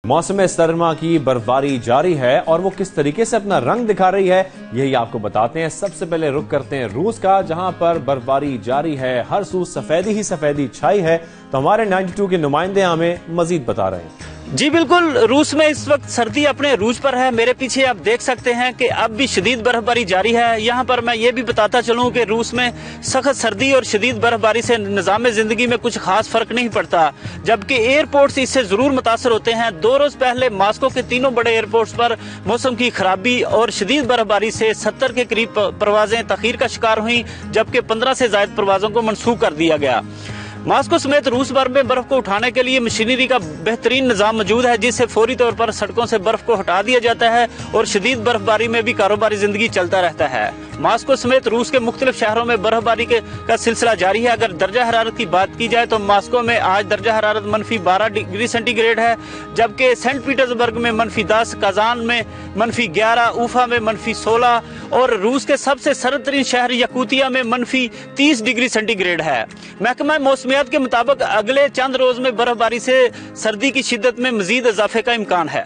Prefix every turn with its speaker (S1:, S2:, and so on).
S1: मौसम सरमा की बर्फबारी जारी है और वो किस तरीके से अपना रंग दिखा रही है यही आपको बताते हैं। सबसे पहले रुख करते हैं रूस का, जहां पर बर्फबारी जारी है, हर सू सफेदी ही सफेदी छाई है। तो हमारे 92 के नुमाइंदे हमें मजीद बता रहे हैं।
S2: जी बिल्कुल, रूस में इस वक्त सर्दी अपने रूज पर है। मेरे पीछे आप देख सकते हैं कि अब भी शदीद बर्फबारी जारी है। यहाँ पर मैं ये भी बताता चलूं कि रूस में सख्त सर्दी और शदीद बर्फबारी से निज़ाम जिंदगी में कुछ खास फर्क नहीं पड़ता, जबकि एयरपोर्ट्स इससे जरूर मुतासर होते हैं। 2 रोज पहले मॉस्को के तीनों बड़े एयरपोर्ट्स पर मौसम की खराबी और शदीद बर्फबारी से 70 के करीब परवाजें तखीर का शिकार हुई, जबकि 15 से ज्यादा परवाजों को मनसूख कर दिया गया। मॉस्को समेत रूस भर में बर्फ को उठाने के लिए मशीनरी का बेहतरीन निजाम मौजूद है, जिससे फौरी तौर पर सड़कों से बर्फ को हटा दिया जाता है और शदीद बर्फबारी में भी कारोबारी जिंदगी चलता रहता है। मॉस्को समेत रूस के मुख्तलिफ शहरों में बर्फबारी का सिलसिला जारी है। अगर दर्जा हरारत की बात की जाए तो मॉस्को में आज दर्जा हरारत -12 डिग्री सेंटीग्रेड है, जबकि सेंट पीटर्सबर्ग में -10, काजान में -11, उफा में -16 और रूस के सबसे सर्द तरीन शहर यकूतिया में -30 डिग्री सेंटीग्रेड है। महकमा मौसमियात के मुताबिक अगले चंद रोज में बर्फबारी से सर्दी की शिद्दत में मजीद इजाफे का इम्कान है।